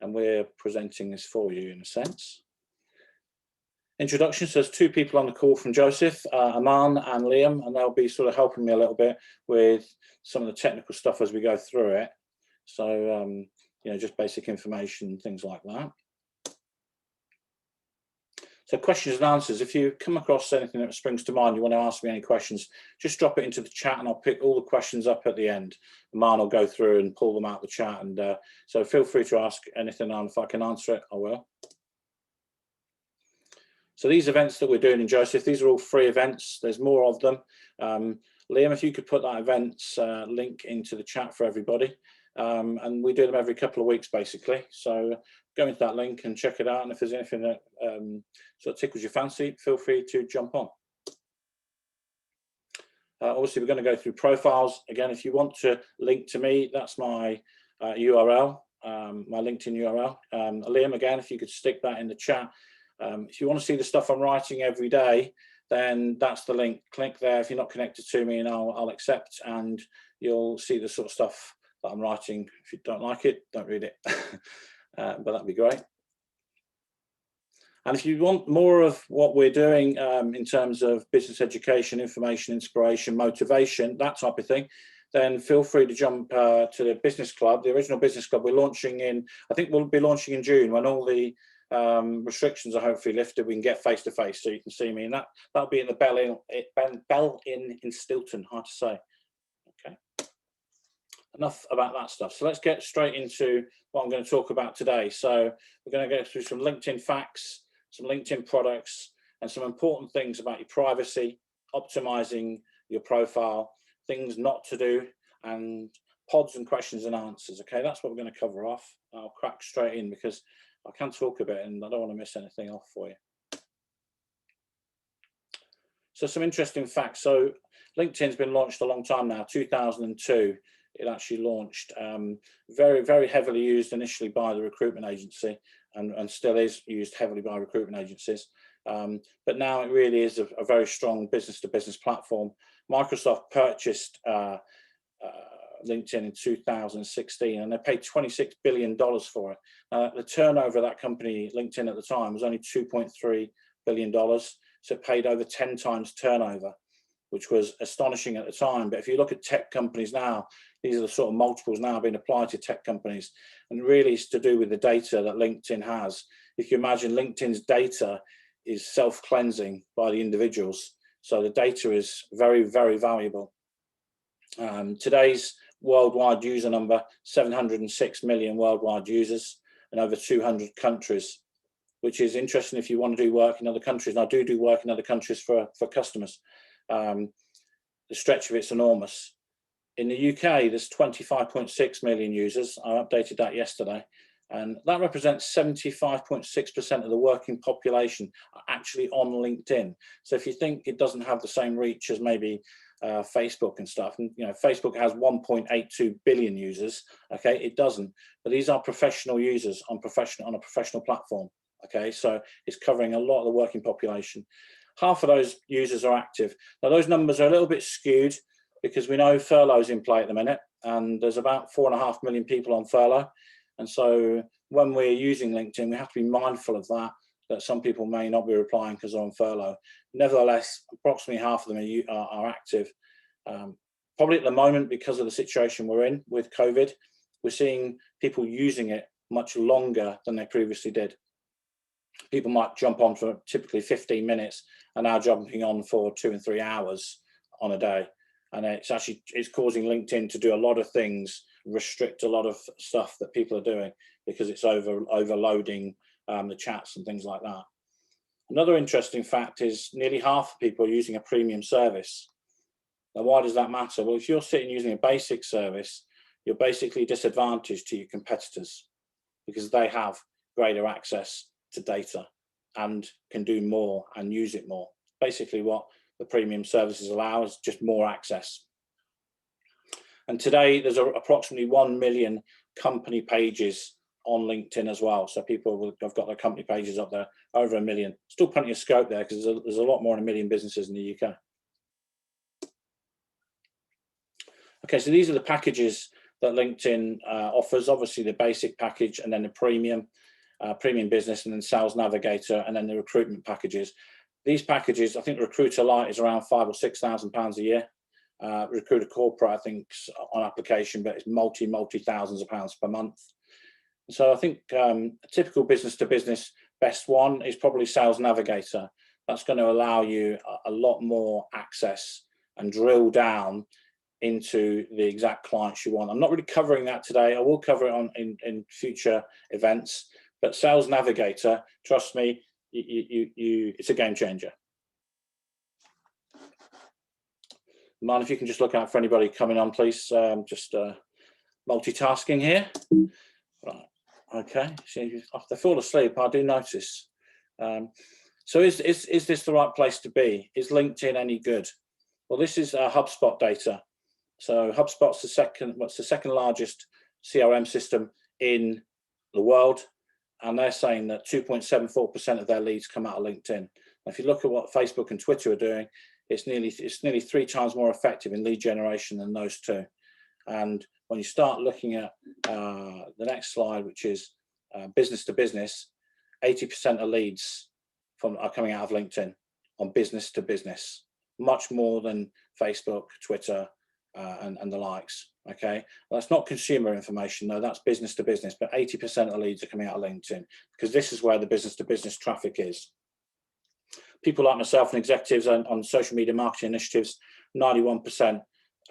and we're presenting this for you in a sense. Introduction, so there's two people on the call from Joseph, Aman and Liam, and they'll be sort of helping me a little bit with some of the technical stuff as we go through it. So, you know, just basic information, things like that. So questions and answers, if you come across anything that springs to mind, you want to ask me any questions, just drop it into the chat and I'll pick all the questions up at the end. Aman will go through and pull them out of the chat, and so feel free to ask anything, and if I can answer it, I will. So these events that we're doing in Joseph, these are all free events. There's more of them. Liam, if you could put that events link into the chat for everybody. And we do them every couple of weeks, basically. So go into that link and check it out. And if there's anything that sort of tickles your fancy, feel free to jump on. Obviously, we're going to go through profiles. Again, if you want to link to me, that's my URL, my LinkedIn URL. Liam, again, if you could stick that in the chat. If you want to see the stuff I'm writing every day, then that's the link. Click there if you're not connected to me, and I'll accept, and you'll see the sort of stuff that I'm writing. If you don't like it, don't read it. But that'd be great. And if you want more of what we're doing in terms of business education, information, inspiration, motivation, that type of thing, then feel free to jump to the business club, the original business club. We're launching in, I think we'll be launching in June, when all the restrictions are hopefully lifted. We can get face to face, so you can see me, and that'll be in the Bell Inn in Stilton. Hard to say. Okay, enough about that stuff. So let's get straight into what I'm going to talk about today. So we're going to go through some LinkedIn facts, some LinkedIn products, and some important things about your privacy, optimizing your profile, things not to do, and pods and questions and answers. Okay, that's what we're going to cover off. I'll crack straight in because I can talk a bit and I don't want to miss anything off for you. So some interesting facts. So LinkedIn's been launched a long time now, 2002. It actually launched, very, very heavily used initially by the recruitment agency, and still is used heavily by recruitment agencies. But now it really is a very strong business-to-business platform. Microsoft purchased LinkedIn in 2016, and they paid $26 billion for it. The turnover of that company, LinkedIn at the time, was only $2.3 billion. So it paid over 10 times turnover, which was astonishing at the time. But if you look at tech companies now, these are the sort of multiples now being applied to tech companies. And really it's to do with the data that LinkedIn has. If you imagine LinkedIn's data is self-cleansing by the individuals. So the data is very, very valuable. Today's worldwide user number, 706 million worldwide users, and over 200 countries, which is interesting if you want to do work in other countries. And I do work in other countries for customers. The stretch of it's enormous. In the UK, there's 25.6 million users. I updated that yesterday. And that represents 75.6% of the working population are actually on LinkedIn. So if you think it doesn't have the same reach as maybe Facebook and stuff, and you know, Facebook has 1.82 billion users. Okay, it doesn't. But these are professional users on a professional platform. Okay, so it's covering a lot of the working population. Half of those users are active. Now those numbers are a little bit skewed because we know furlough's in play at the minute, and there's about 4.5 million people on furlough. And so when we're using LinkedIn, we have to be mindful of that some people may not be replying because they're on furlough. Nevertheless, approximately half of them are active. Probably at the moment, because of the situation we're in with COVID, we're seeing people using it much longer than they previously did. People might jump on for typically 15 minutes and now jumping on for 2 and 3 hours on a day. And it's causing LinkedIn to do a lot of things, restrict a lot of stuff that people are doing because it's overloading the chats and things like that. Another interesting fact is nearly half of people are using a premium service. Now, why does that matter? Well, if you're sitting using a basic service, you're basically disadvantaged to your competitors because they have greater access to data and can do more and use it more. Basically what the premium services allow is just more access. And today there's approximately 1 million company pages on LinkedIn as well. So people have got their company pages up there, over 1 million. Still plenty of scope there because there's a lot more than 1 million businesses in the UK. Okay, so these are the packages that LinkedIn offers. Obviously the basic package, and then the premium business, and then Sales Navigator, and then the recruitment packages. These packages, I think Recruiter Lite is around £5,000 or £6,000 a year. Recruiter Corporate, I think, on application, but it's multi thousands of pounds per month. So I think a typical business to business best one is probably Sales Navigator. That's going to allow you a lot more access and drill down into the exact clients you want. I'm not really covering that today. I will cover it in future events, but Sales Navigator, trust me, it's a game changer. Mind if you can just look out for anybody coming on, please. Just multitasking here. Right. Okay. So if they fall asleep, I do notice. So is this the right place to be? Is LinkedIn any good? Well, this is HubSpot data. So HubSpot's the second largest CRM system in the world, and they're saying that 2.74% of their leads come out of LinkedIn. Now, if you look at what Facebook and Twitter are doing, it's nearly 3 times more effective in lead generation than those two. And when you start looking at the next slide, which is business to business, 80% of leads are coming out of LinkedIn on business to business, much more than Facebook, Twitter, and the likes. Okay, well, that's not consumer information though, that's business to business, but 80% of leads are coming out of LinkedIn, because this is where the business to business traffic is. People like myself and executives on social media marketing initiatives, 91%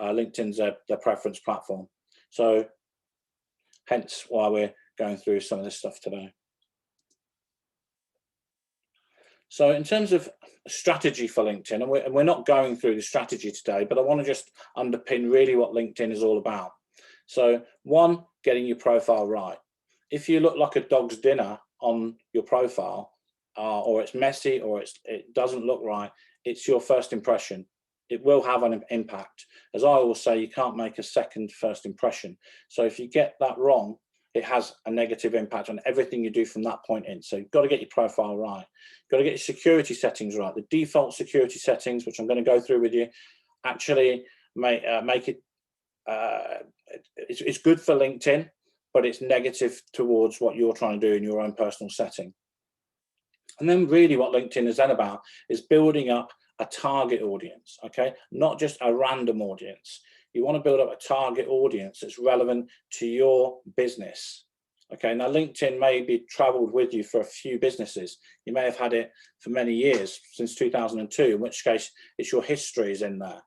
LinkedIn's their preference platform. So hence why we're going through some of this stuff today. So in terms of strategy for LinkedIn, and we're not going through the strategy today, but I want to just underpin really what LinkedIn is all about. So one, getting your profile right. If you look like a dog's dinner on your profile, or it's messy, or it doesn't look right, it's your first impression. It will have an impact. As I always say, you can't make a second first impression. So if you get that wrong, it has a negative impact on everything you do from that point in. So you've got to get your profile right. You've got to get your security settings right. The default security settings, which I'm going to go through with you, actually make it, it's good for LinkedIn, but it's negative towards what you're trying to do in your own personal setting. And then really what LinkedIn is then about is building up a target audience, okay? Not just a random audience. You want to build up a target audience that's relevant to your business. Okay, now LinkedIn may be traveled with you for a few businesses. You may have had it for many years, since 2002, in which case it's your history is in there.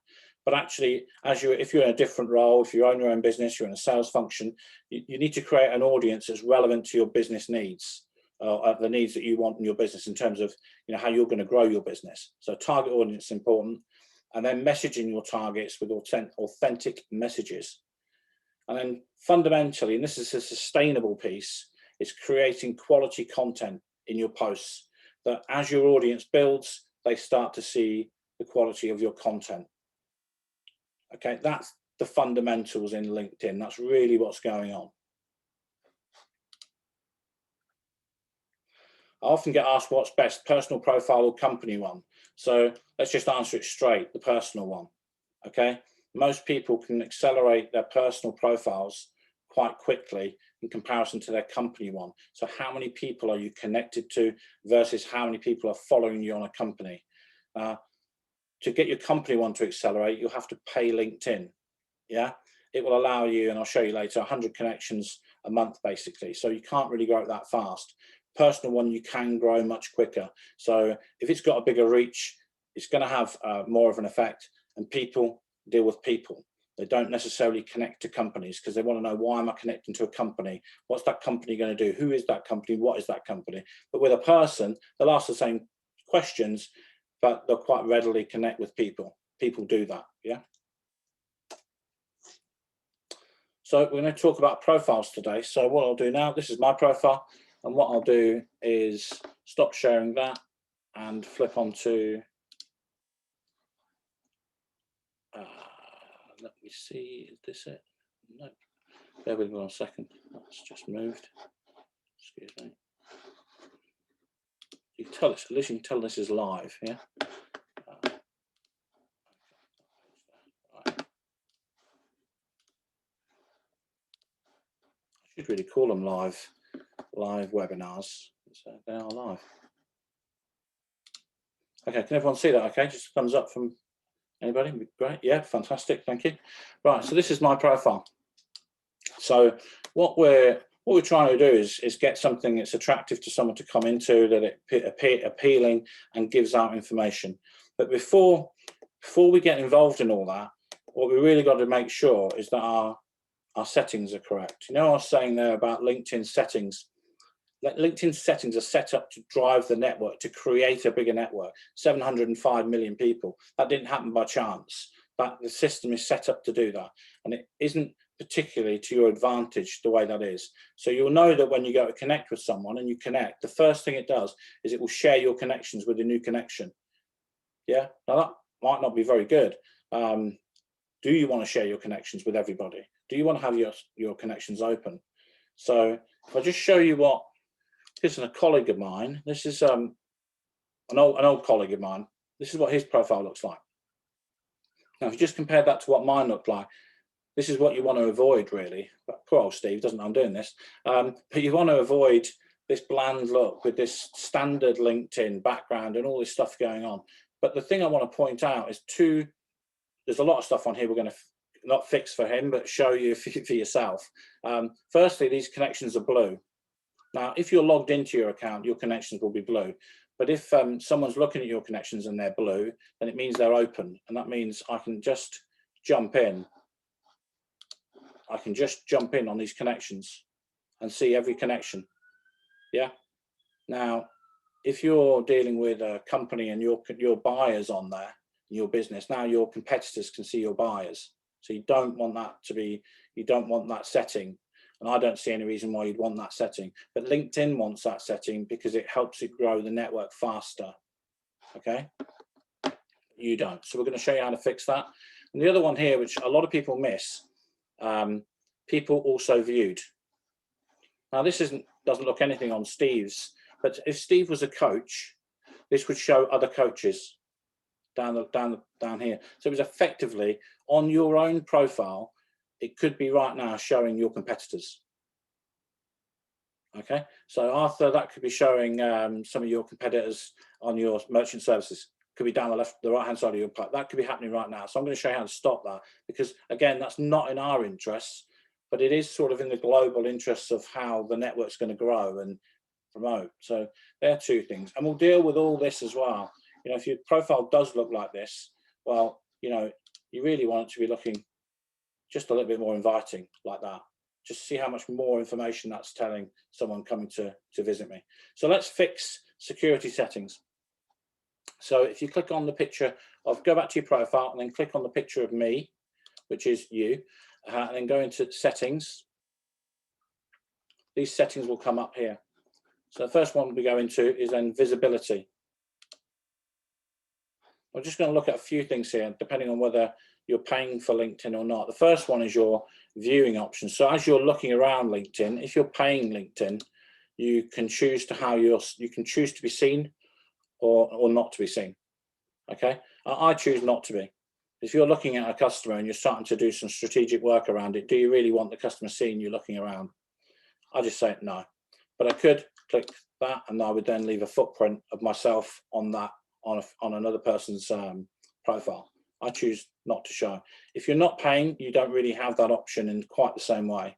But actually, if you're in a different role, if you own your own business, you're in a sales function, you need to create an audience that's relevant to your business needs, the needs that you want in your business in terms of how you're going to grow your business. So target audience is important. And then messaging your targets with authentic messages. And then fundamentally, and this is a sustainable piece, is creating quality content in your posts, that as your audience builds, they start to see the quality of your content. Okay, that's the fundamentals in LinkedIn. That's really what's going on. I often get asked what's best, personal profile or company one. So let's just answer it straight, the personal one. Okay, most people can accelerate their personal profiles quite quickly in comparison to their company one. So how many people are you connected to versus how many people are following you on a company? To get your company one to accelerate, you'll have to pay LinkedIn. Yeah, it will allow you, and I'll show you later, 100 connections a month basically. So you can't really grow it that fast. Personal one, you can grow much quicker. So if it's got a bigger reach, it's going to have more of an effect. And people deal with people. They don't necessarily connect to companies because they want to know, why am I connecting to a company? What's that company going to do? Who is that company? What is that company? But with a person, they'll ask the same questions, but they'll quite readily connect with people. People do that, yeah? So we're going to talk about profiles today. So what I'll do now, this is my profile. And what I'll do is stop sharing that and flip on to, let me see, is this it? No, bear with me 1 second. That's just moved. Excuse me. You can tell at least you can tell this is live, yeah? Right. really call them live webinars. So they are live. Okay, can everyone see that? Okay, just a thumbs up from anybody. Great, yeah, fantastic, thank you. Right, so this is my profile. So what we're trying to do is get something that's attractive to someone to come into, that it appealing and gives out information. But before we get involved in all that, what we really got to make sure is that our settings are correct. You know, I was saying there about LinkedIn settings. LinkedIn settings are set up to drive the network, to create a bigger network. 705 million people. That didn't happen by chance. But the system is set up to do that, and it isn't particularly to your advantage the way that is. So you'll know that when you go to connect with someone and you connect, the first thing it does is it will share your connections with a new connection. Yeah, now that might not be very good. Do you want to share your connections with everybody? Do you want to have your connections open? So if I just show you what, this is a colleague of mine. This is an old colleague of mine. This is what his profile looks like. Now, if you just compare that to what mine looked like, this is what you want to avoid, really. But poor old Steve doesn't know I'm doing this. But you want to avoid this bland look with this standard LinkedIn background and all this stuff going on. But the thing I want to point out is there's a lot of stuff on here we're going to not fix for him, but show you for yourself. Firstly, these connections are blue. Now, if you're logged into your account, your connections will be blue. But if someone's looking at your connections and they're blue, then it means they're open. And that means I can just jump in. I can just jump in on these connections and see every connection. Yeah. Now, if you're dealing with a company and your buyers on there, your business, now your competitors can see your buyers. So you don't want that setting. And I don't see any reason why you'd want that setting. But LinkedIn wants that setting because it helps it grow the network faster. Okay? You don't. So we're going to show you how to fix that. And the other one here, which a lot of people miss, people also viewed. Now this doesn't look anything on Steve's, but if Steve was a coach, this would show other coaches down here. So it was effectively on your own profile. It could be right now showing your competitors. Okay, so Arthur, that could be showing some of your competitors on your merchant services. Could be down the right hand side of your pipe. That could be happening right now. So I'm going to show you how to stop that, because again, that's not in our interests, but it is sort of in the global interests of how the network's going to grow and promote. So there are two things, and we'll deal with all this as well. You know, if your profile does look like this, well, you know, you really want it to be looking just a little bit more inviting like that. Just see how much more information that's telling someone coming to visit me. So let's fix security settings. So if you click on the picture go back to your profile and then click on the picture of me, which is you, and then go into settings. These settings will come up here. So the first one we go into is then visibility. We're just going to look at a few things here, depending on whether you're paying for LinkedIn or not. The first one is your viewing options. So as you're looking around LinkedIn, if you're paying LinkedIn, you can choose to be seen or not to be seen. Okay, I choose not to be. If you're looking at a customer and you're starting to do some strategic work around it, do you really want the customer seeing you looking around? I just say no. But I could click that, and I would then leave a footprint of myself on that on another person's profile. I choose not to show. If you're not paying, you don't really have that option in quite the same way.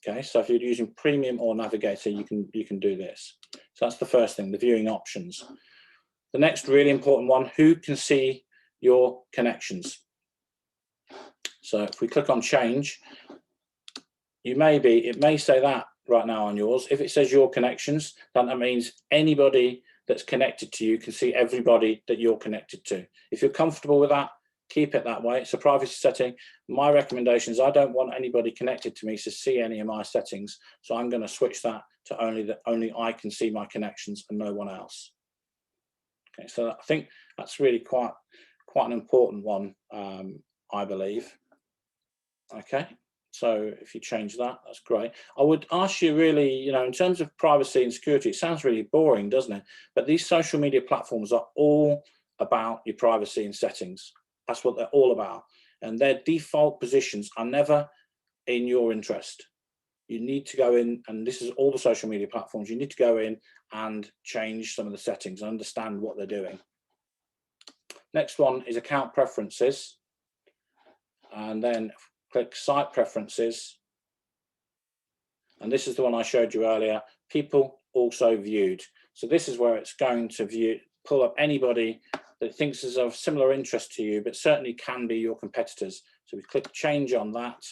Okay, so if you're using Premium or Navigator, you can do this. So that's the first thing, the viewing options. The next really important one, who can see your connections? So if we click on change, it may say that right now on yours. If it says your connections, then that means anybody that's connected to you can see everybody that you're connected to. If you're comfortable with that, keep it that way. It's a privacy setting. My recommendation is I don't want anybody connected to me to see any of my settings. So I'm going to switch that to only I can see my connections and no one else. Okay, so I think that's really quite an important one, I believe. Okay, so if you change that, that's great. I would ask you really, you know, in terms of privacy and security, it sounds really boring, doesn't it? But these social media platforms are all about your privacy and settings. That's what they're all about. And their default positions are never in your interest. you need to go in, and this is all the social media platforms, you need to go in and change some of the settings and understand what they're doing. Next one is account preferences, and then click site preferences. And this is the one I showed you earlier, people also viewed. So this is where it's going to pull up anybody that thinks is of similar interest to you, but certainly can be your competitors. So we click change on that,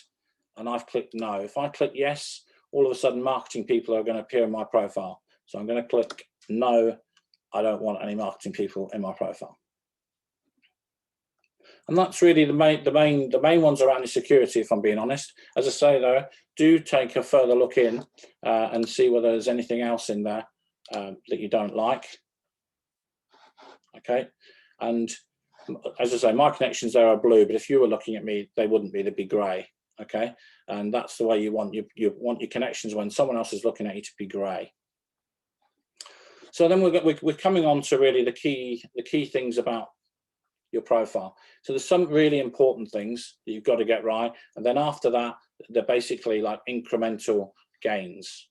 and I've clicked no. If I click yes, all of a sudden marketing people are going to appear in my profile. So I'm going to click no, I don't want any marketing people in my profile. And that's really the main ones around the security, if I'm being honest. As I say though, do take a further look in and see whether there's anything else in there that you don't like. Okay, and as I say, my connections there are blue, but if you were looking at me, they wouldn't be, they'd be grey. Okay, and that's the way you want your connections when someone else is looking at you to be grey. So then we're coming on to really the key things about your profile. So there's some really important things that you've got to get right, and then after that, they're basically like incremental gains.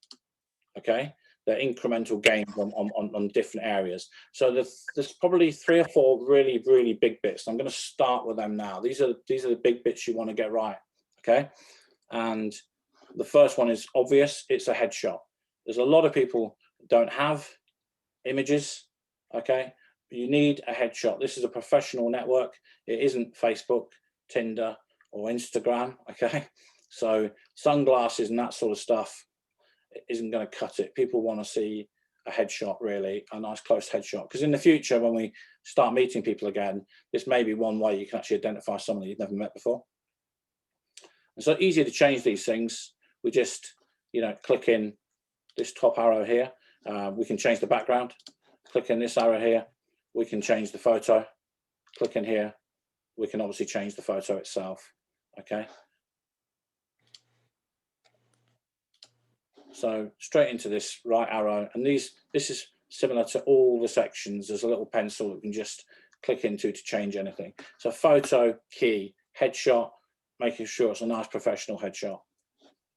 Okay, they're incremental gains on different areas. So there's probably 3 or 4 really big bits. I'm going to start with them now. These are the big bits you want to get right. Okay, and the first one is obvious. It's a headshot. There's a lot of people don't have images. Okay, you need a headshot. This is a professional network. It isn't Facebook, Tinder, or Instagram. Okay, so sunglasses and that sort of stuff isn't going to cut it. People want to see a headshot, really, a nice close headshot, because in the future, when we start meeting people again, this may be one way you can actually identify someone that you've never met before. And so easier to change these things. We just, click in this top arrow here. We can change the background. Click in this arrow here. We can change the photo. Click in here. We can obviously change the photo itself. Okay. So straight into this right arrow, and this is similar to all the sections. There's a little pencil that you can just click into to change anything. So photo, key, headshot, making sure it's a nice professional headshot.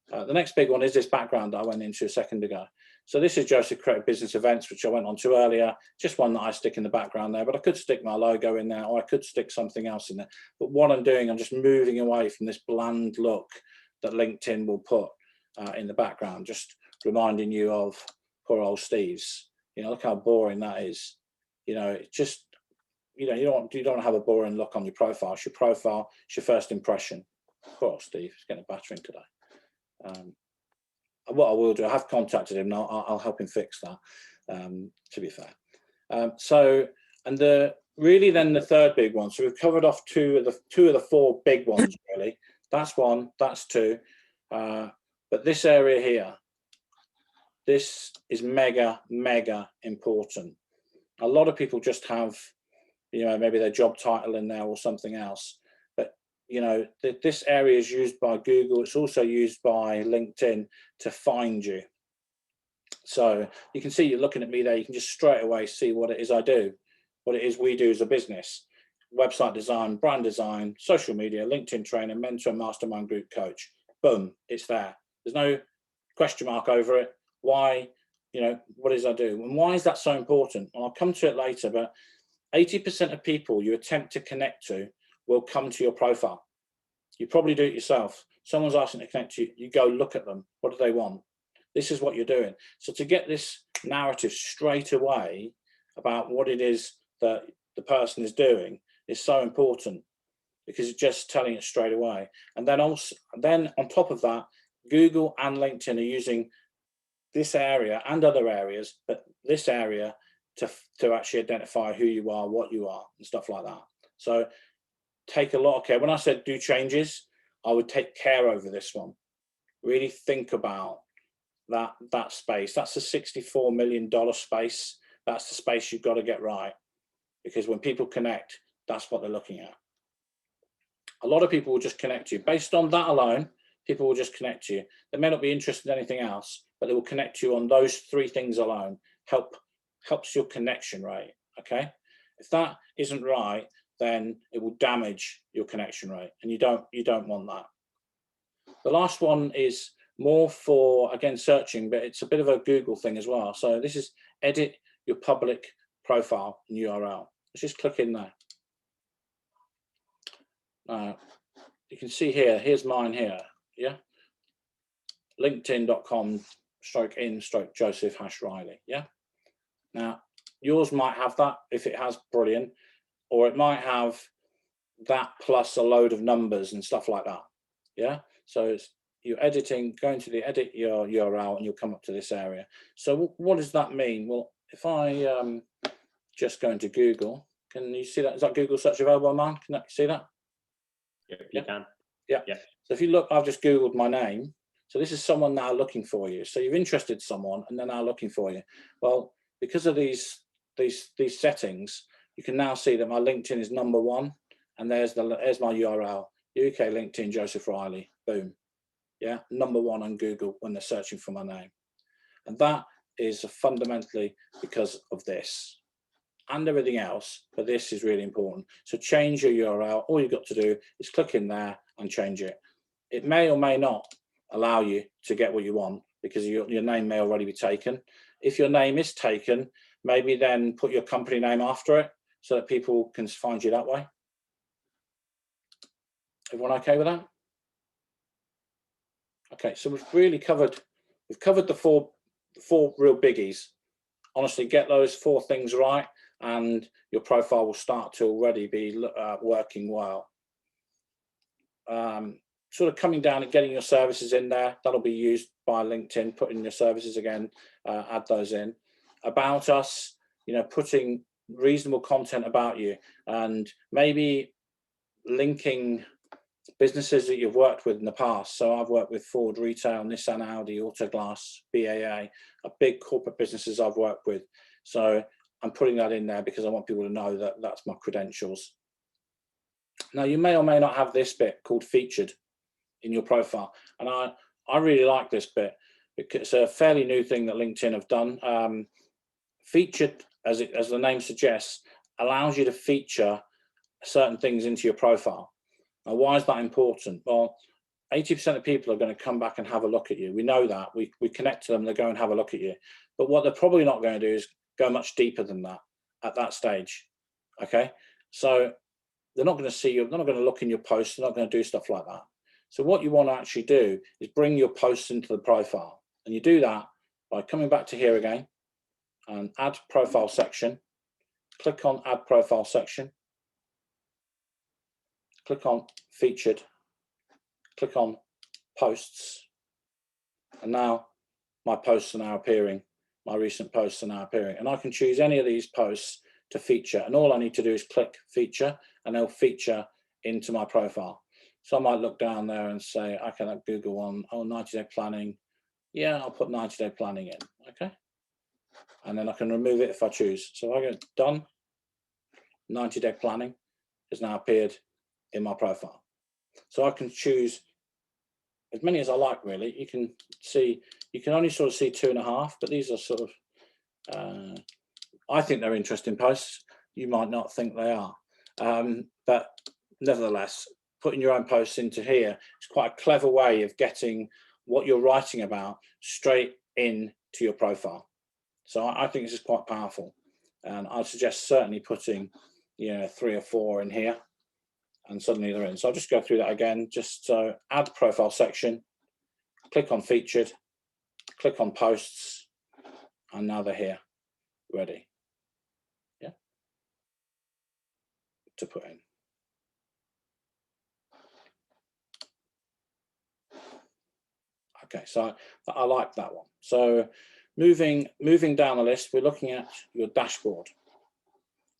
The next big one is this background that I went into a second ago. So this is Joseph Creative Business Events, which I went on to earlier, just one that I stick in the background there, but I could stick my logo in there, or I could stick something else in there. But what I'm doing, I'm just moving away from this bland look that LinkedIn will put in the background, just reminding you of poor old Steve's. Look how boring that is. It just, you don't have a boring look on your profile. It's your profile, it's your first impression. Poor old Steve, he's getting a battering today. What I will do, I have contacted him, and I'll help him fix that, to be fair. And then the third big one. So we've covered off two of the 4 big ones, really. That's 1, that's 2. But this area here, this is mega important. A lot of people just have, maybe their job title in there or something else. But, this area is used by Google. It's also used by LinkedIn to find you. So you can see, you're looking at me there, you can just straight away see what it is I do, what it is we do as a business. Website design, brand design, social media, LinkedIn training, mentor, mastermind, group coach. Boom, it's there. There's no question mark over it. Why, what is I do? And why is that so important? Well, I'll come to it later, but 80% of people you attempt to connect to will come to your profile. You probably do it yourself. Someone's asking to connect to you, you go look at them. What do they want? This is what you're doing. So to get this narrative straight away about what it is that the person is doing is so important, because it's just telling it straight away. And then on top of that, Google and LinkedIn are using this area and other areas, but this area to actually identify who you are, what you are, and stuff like that. So take a lot of care. When I said do changes, I would take care over this one. Really think about that space. That's a $64 million space. That's the space you've got to get right, because when people connect, that's what they're looking at. A lot of people will just connect you based on that alone. People will just connect to you. They may not be interested in anything else, but they will connect you on those 3 things alone. Helps your connection rate. Okay, if that isn't right, then it will damage your connection rate, and you don't want that. The last one is more for, again, searching, but it's a bit of a Google thing as well. So this is edit your public profile and URL. Let's just click in there. You can see here, here's mine here, yeah? linkedin.com/in/Joseph-Riley, yeah? Now, yours might have that. If it has, brilliant. Or it might have that plus a load of numbers and stuff like that, yeah? So it's, you're editing, going to the edit your URL, and you'll come up to this area. So what does that mean? Well, if I just go into Google, can you see that? Is that Google search available on mine? Can you see that? You can. Yeah. So if you look, I've just Googled my name. So this is someone now looking for you. So you've interested someone and they're now looking for you. Well, because of these settings, you can now see that my LinkedIn is #1, and there's my URL, UK LinkedIn Joseph Riley. Boom. Yeah, #1 on Google when they're searching for my name. And that is fundamentally because of this and everything else, but this is really important. So change your URL. All you've got to do is click in there and change it. It may or may not allow you to get what you want, because your name may already be taken. If your name is taken, maybe then put your company name after it so that people can find you that way. Everyone okay with that? Okay, so we've really covered the four real biggies. Honestly, get those 4 things right, and your profile will start to already be working well. Sort of coming down and getting your services in there, that'll be used by LinkedIn. Putting your services again, add those in. About us, putting reasonable content about you, and maybe linking businesses that you've worked with in the past. So I've worked with Ford Retail, Nissan, Audi, Autoglass, BAA, big corporate businesses I've worked with. So I'm putting that in there because I want people to know that that's my credentials. Now, you may or may not have this bit called featured in your profile. And I really like this bit because it's a fairly new thing that LinkedIn have done. Featured, as the name suggests, allows you to feature certain things into your profile. Now, why is that important? Well, 80% of people are going to come back and have a look at you. We know that. We connect to them, they go and have a look at you. But what they're probably not going to do is go much deeper than that at that stage. Okay? So they're not going to see you, they're not going to look in your posts, they're not going to do stuff like that. So what you want to actually do is bring your posts into the profile. And you do that by coming back to here again and add profile section. Click on add profile section. Click on featured. Click on posts. And now my posts are now appearing. My recent posts are now appearing. And I can choose any of these posts to feature. And all I need to do is click feature, and they'll feature into my profile. So I might look down there and say, okay, that Google one, 90-day planning. Yeah, I'll put 90-day planning in, okay? And then I can remove it if I choose. So I go done, 90-day planning has now appeared in my profile. So I can choose as many as I like, really. You can see, you can only sort of see 2.5, but these are sort of, I think they're interesting posts. You might not think they are, but nevertheless, putting your own posts into here is quite a clever way of getting what you're writing about straight into your profile. So I think this is quite powerful, and I'd suggest certainly putting 3 or 4 in here, and suddenly they're in. So I'll just go through that again. Just so add profile section, click on featured, click on posts, and now they're here, ready. Yeah, to put in. Okay, so I like that one. So moving down the list, we're looking at your dashboard.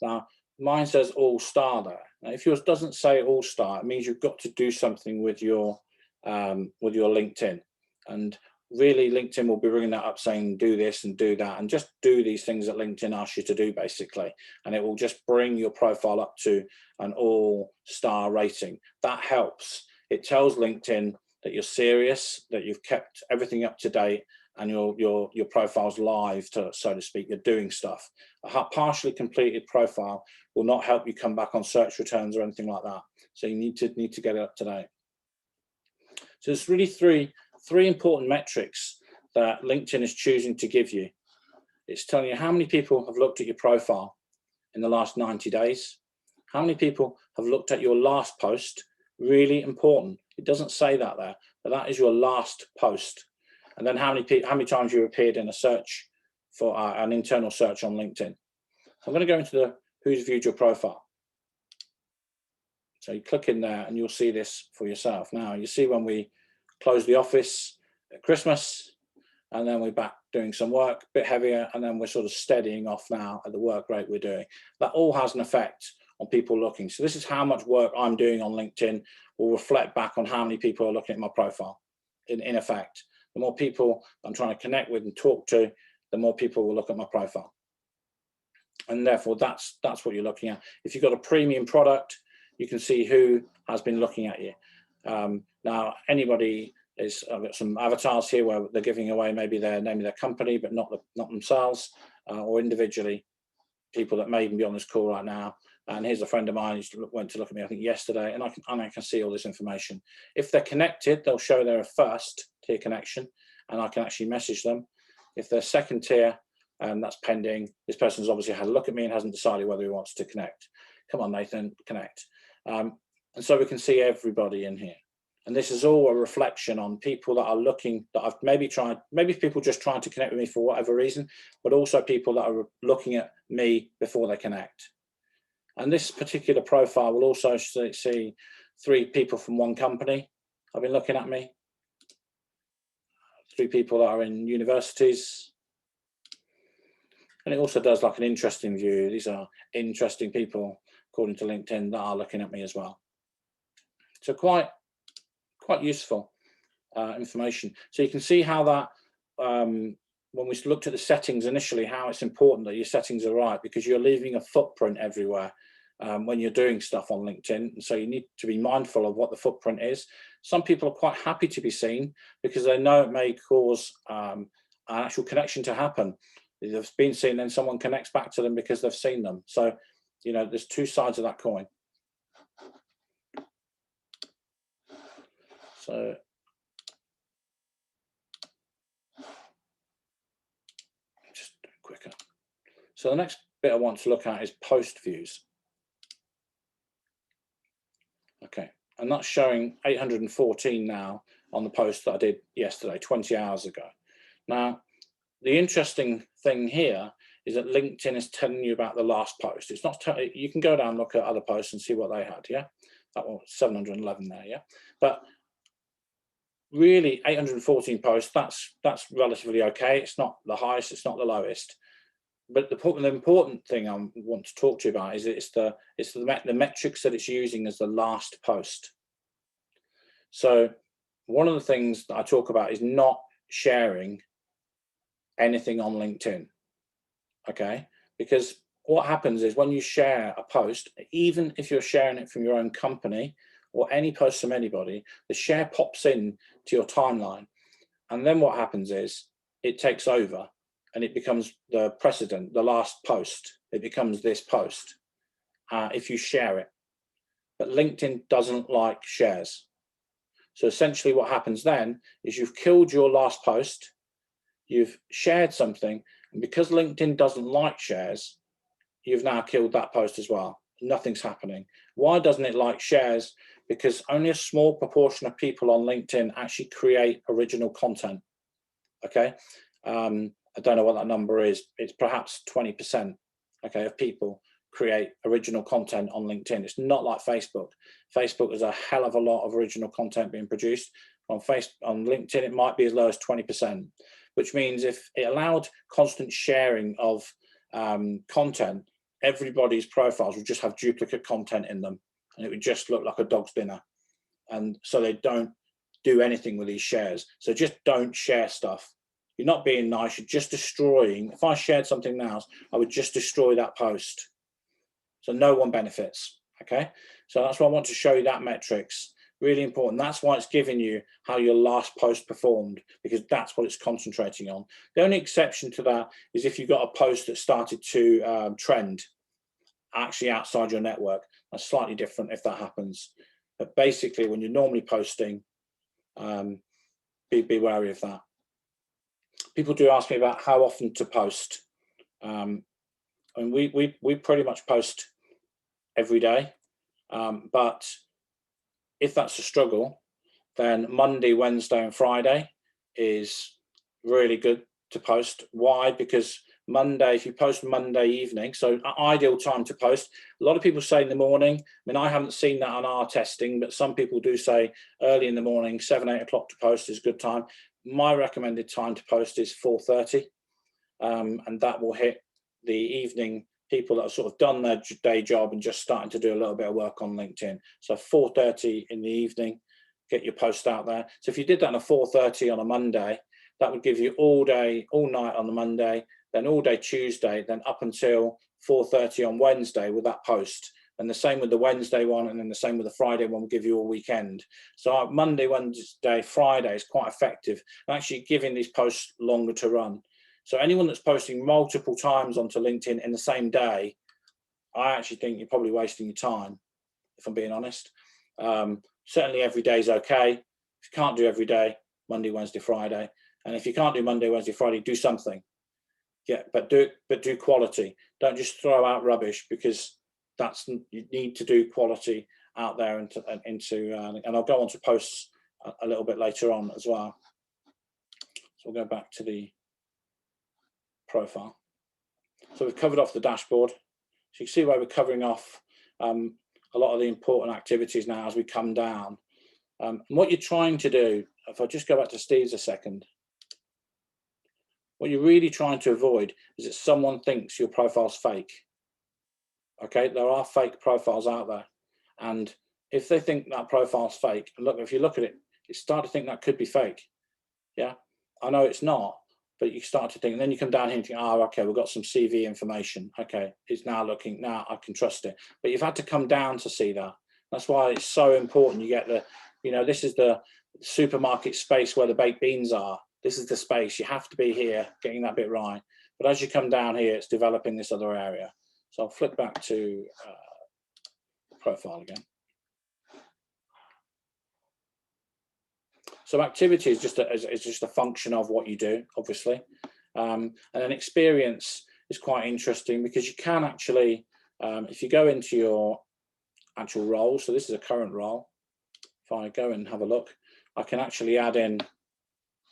Now, mine says all star there. Now, if yours doesn't say all star, it means you've got to do something with your LinkedIn. And really, LinkedIn will be bringing that up, saying do this and do that, and just do these things that LinkedIn asks you to do, basically. And it will just bring your profile up to an all star rating. That helps. It tells LinkedIn that you're serious, that you've kept everything up to date, and your profile's live, so to speak. You're doing stuff. A partially completed profile will not help you come back on search returns or anything like that. So you need to get it up to date. So there's really three three important metrics that LinkedIn is choosing to give you. It's telling you how many people have looked at your profile in the last 90 days. How many people have looked at your last post? Really important. It doesn't say that there, but that is your last post. And then how many times you appeared in a search for an internal search on LinkedIn. So I'm going to go into the who's viewed your profile. So you click in there and you'll see this for yourself. Now you see when we close the office at Christmas, and then we're back doing some work, a bit heavier, and then we're sort of steadying off now at the work rate we're doing. That all has an effect on people looking. So this is how much work I'm doing on LinkedIn will reflect back on how many people are looking at my profile. In effect, the more people I'm trying to connect with and talk to, the more people will look at my profile. And therefore, that's what you're looking at. If you've got a premium product, you can see who has been looking at you. Now, anybody is, I've got some avatars here where they're giving away maybe their name of their company, but not themselves, or individually, people that may even be on this call right now. And here's a friend of mine who went to look at me, I think yesterday, and I can see all this information. If they're connected, they'll show they're a first tier connection, and I can actually message them. If they're second tier, and that's pending, this person's obviously had a look at me and hasn't decided whether he wants to connect. Come on, Nathan, connect. And so we can see everybody in here. And this is all a reflection on people that are looking, that I've maybe people just trying to connect with me for whatever reason, but also people that are looking at me before they connect. And this particular profile will also see 3 people from one company have been looking at me, 3 people that are in universities. And it also does like an interesting view. These are interesting people, according to LinkedIn, that are looking at me as well. So quite useful information. So you can see how that, when we looked at the settings initially, how it's important that your settings are right, because you're leaving a footprint everywhere when you're doing stuff on LinkedIn. And so you need to be mindful of what the footprint is. Some people are quite happy to be seen because they know it may cause an actual connection to happen. They've been seen, then someone connects back to them because they've seen them. So, you know, there's 2 sides of that coin. So just do it quicker. So the next bit I want to look at is post views. Okay, and that's showing 814 now on the post that I did yesterday, 20 hours ago. Now, the interesting thing here is that LinkedIn is telling you about the last post. It's not, you can go down and look at other posts and see what they had, yeah? That one, 711 there, yeah? But really 814 posts, that's relatively okay. It's not the highest, it's not the lowest. But the important thing I want to talk to you about is the metrics that it's using as the last post. So one of the things that I talk about is not sharing anything on LinkedIn, okay? Because what happens is when you share a post, even if you're sharing it from your own company or any post from anybody, the share pops in to your timeline. And then what happens is it takes over and it becomes the precedent, the last post. It becomes this post if you share it. But LinkedIn doesn't like shares. So essentially what happens then is you've killed your last post, you've shared something, and because LinkedIn doesn't like shares, you've now killed that post as well. Nothing's happening. Why doesn't it like shares? Because only a small proportion of people on LinkedIn actually create original content, okay? I don't know what that number is. It's perhaps 20%, okay, of people create original content on LinkedIn. It's not like Facebook. Facebook has a hell of a lot of original content being produced. On LinkedIn, it might be as low as 20%, which means if it allowed constant sharing of content, everybody's profiles would just have duplicate content in them, and it would just look like a dog's dinner. And so they don't do anything with these shares. So just don't share stuff. You're not being nice, you're just destroying. If I shared something now, I would just destroy that post. So no one benefits, okay? So that's why I want to show you that metrics. Really important. That's why it's giving you how your last post performed, because that's what it's concentrating on. The only exception to that is if you've got a post that started to trend actually outside your network. That's slightly different if that happens. But basically, when you're normally posting, be wary of that. People do ask me about how often to post. And we pretty much post every day, but if that's a struggle, then Monday, Wednesday and Friday is really good to post. Why? Because Monday, if you post Monday evening, so ideal time to post. A lot of people say in the morning. I mean, I haven't seen that on our testing, but some people do say early in the morning, 7, 8 o'clock to post is a good time. My recommended time to post is 4:30, and that will hit the evening people that have sort of done their day job and just starting to do a little bit of work on LinkedIn. So 4:30 in the evening, get your post out there. So if you did that on a 4:30 on a Monday, that would give you all day, all night on the Monday, then all day Tuesday, then up until 4:30 on Wednesday with that post. And the same with the Wednesday one, and then the same with the Friday one will give you all weekend. So Monday, Wednesday, Friday is quite effective, actually giving these posts longer to run. So anyone that's posting multiple times onto LinkedIn in the same day, I actually think you're probably wasting your time, if I'm being honest. Certainly every day is okay. If you can't do every day, Monday, Wednesday, Friday. And if you can't do Monday, Wednesday, Friday, do something. Yeah, but do quality. Don't just throw out rubbish, because you need to do quality out there and I'll go on to posts a little bit later on as well. So we'll go back to the profile. So we've covered off the dashboard. So you can see where we're covering off a lot of the important activities now as we come down. And what you're trying to do, if I just go back to Steve's a second, what you're really trying to avoid is that someone thinks your profile's fake. Okay, there are fake profiles out there. And if they think that profile's fake, and look, if you look at it, you start to think that could be fake. Yeah, I know it's not, but you start to think, and then you come down here and think, oh, okay, we've got some CV information. Okay, it's now looking, now I can trust it. But you've had to come down to see that. That's why it's so important you get the, this is the supermarket space where the baked beans are. This is the space. You have to be here, getting that bit right. But as you come down here, it's developing this other area. So I'll flick back to profile again. So activity is just a function of what you do, obviously. And then experience is quite interesting, because you can actually, if you go into your actual role, so this is a current role. If I go and have a look, I can actually add in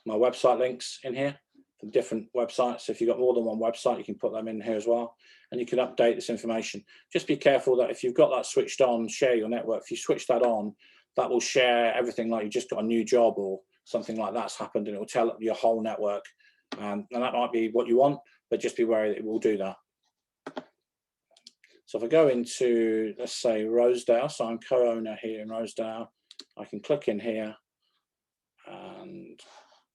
my website links in here from different websites. So if you've got more than one website, you can put them in here as well. And you can update this information. Just be careful that if you've got that switched on, share your network, if you switch that on, that will share everything like you just got a new job or something like that's happened, and it will tell your whole network. And that might be what you want, but just be wary that it will do that. So if I go into, let's say, Rosedale, so I'm co-owner here in Rosedale, I can click in here, and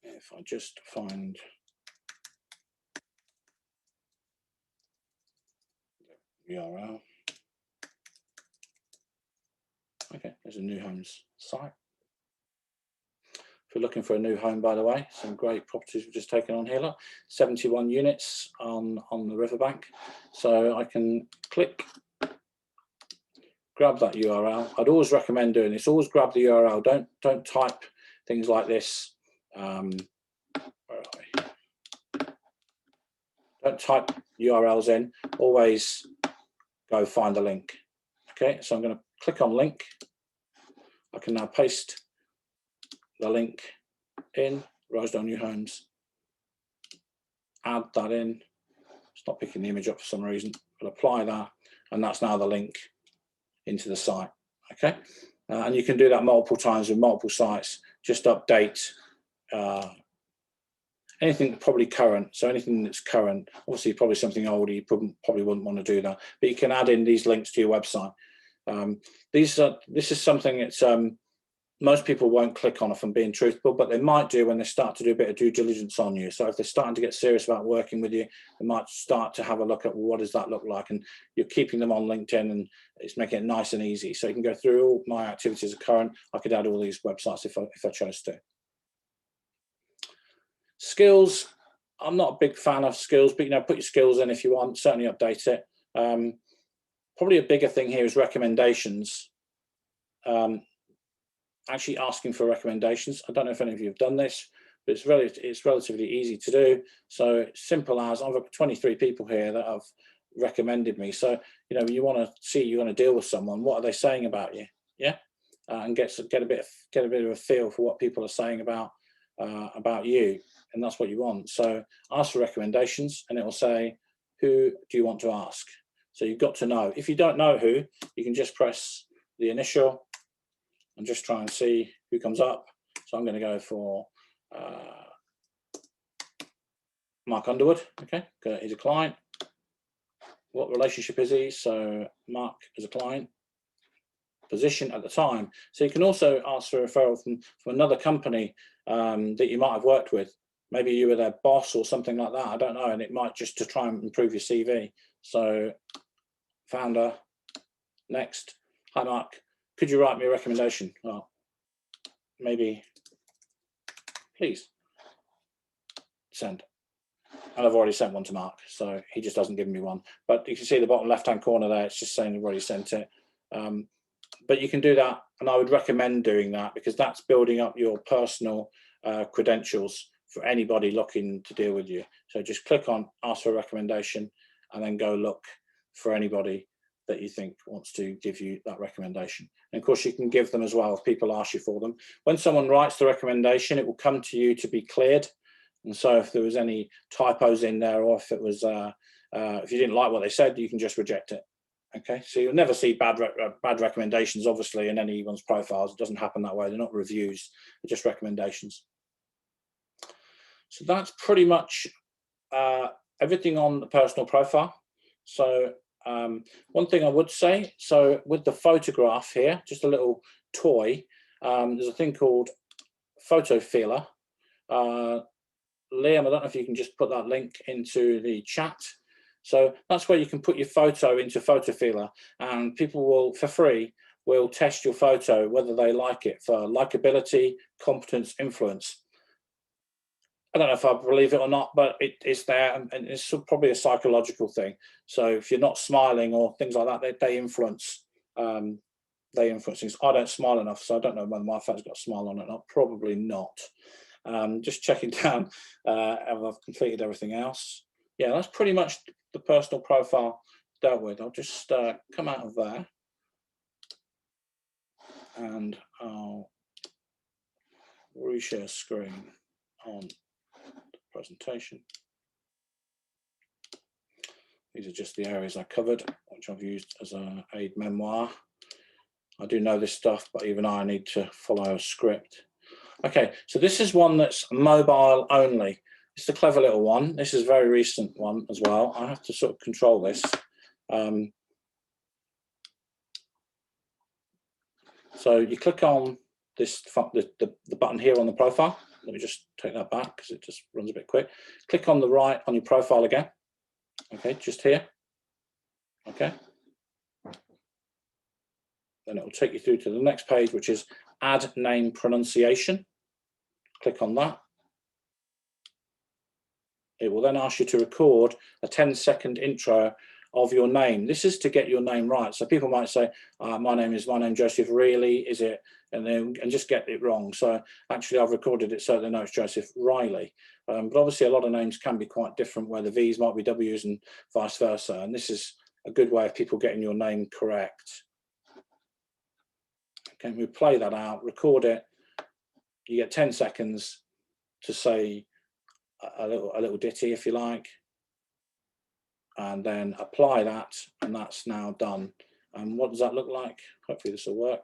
if I just find the URL, okay, there's a new homes site. If you're looking for a new home, by the way, some great properties we've just taken on here. Look, 71 units on the riverbank. So I can click, grab that URL. I'd always recommend doing this. Always grab the URL. Don't type things like this. Where are we? Don't type URLs in. Always go find the link. Okay, so I'm going to click on link. I can now paste the link in Rosedale New Homes. Add that in. It's not picking the image up for some reason. I'll apply that, and that's now the link into the site. Okay, and you can do that multiple times with multiple sites. Just update anything probably current. So anything that's current, obviously probably something older, you probably wouldn't want to do that. But you can add in these links to your website. This is something that's most people won't click on, if I'm being truthful, but they might do when they start to do a bit of due diligence on you. So if they're starting to get serious about working with you, they might start to have a look at, well, what does that look like? And you're keeping them on LinkedIn, and it's making it nice and easy. So you can go through all my activities are current. I could add all these websites if I chose to. Skills, I'm not a big fan of skills, but put your skills in if you want, certainly update it. Probably a bigger thing here is recommendations. actually asking for recommendations. I don't know if any of you have done this, but it's relatively easy to do. So simple as, I've got 23 people here that have recommended me. So, you know, you want to see, you want to deal with someone, what are they saying about you? Yeah. And get a bit of a feel for what people are saying about you, and that's what you want. So ask for recommendations, and it will say, who do you want to ask? So you've got to know. If you don't know who, you can just press the initial and just try and see who comes up. So I'm going to go for Mark Underwood. Okay, he's a client. What relationship is he? So Mark is a client. Position at the time. So you can also ask for a referral from another company that you might have worked with. Maybe you were their boss or something like that. I don't know. And it might just to try and improve your CV. So founder, next. Hi, Mark. Could you write me a recommendation? Well, maybe, please send. And I've already sent one to Mark, so he just doesn't give me one. But you can see the bottom left-hand corner there, it's just saying I've already sent it. But you can do that, and I would recommend doing that because that's building up your personal credentials for anybody looking to deal with you. So just click on ask for a recommendation and then go look for anybody that you think wants to give you that recommendation. And of course you can give them as well if people ask you for them. When someone writes the recommendation, it will come to you to be cleared. And so if there was any typos in there, or if it was if you didn't like what they said, you can just reject it. Okay, so you'll never see bad recommendations, obviously, in anyone's profiles. It doesn't happen that way. They're not reviews, they're just recommendations. So that's pretty much everything on the personal profile. So one thing I would say, so with the photograph here, just a little toy, there's a thing called Photo Feeler. Liam, I don't know if you can just put that link into the chat. So that's where you can put your photo into Photo Feeler, and people will, for free, will test your photo, whether they like it for likability, competence, influence. I don't know if I believe it or not, but it's there, and it's probably a psychological thing. So if you're not smiling or things like that, they influence things. I don't smile enough, so I don't know whether my phone's got a smile on it or not. Probably not. Just checking down if I've completed everything else. Yeah, that's pretty much the personal profile dealt with. I'll just come out of there and I'll reshare screen on the presentation. These are just the areas I covered, which I've used as an aid memoir. I do know this stuff, but even I need to follow a script. Okay, so this is one that's mobile only. It's a clever little one. This is a very recent one as well. I have to sort of control this. So you click on this, the button here on the profile. Let me just take that back because it just runs a bit quick. Click on the right on your profile again. Okay, just here. Okay. Then it will take you through to the next page, which is add name pronunciation. Click on that. It will then ask you to record a 10-second intro of your name. This is to get your name right. So people might say, my name Joseph, really, is it? And just get it wrong. So actually I've recorded it so they know it's Joseph Riley. But obviously a lot of names can be quite different, where the V's might be W's and vice versa. And this is a good way of people getting your name correct. Okay, we play that out, record it. You get 10 seconds to say a little ditty, if you like, and then apply that, and that's now done. And what does that look like? Hopefully this will work.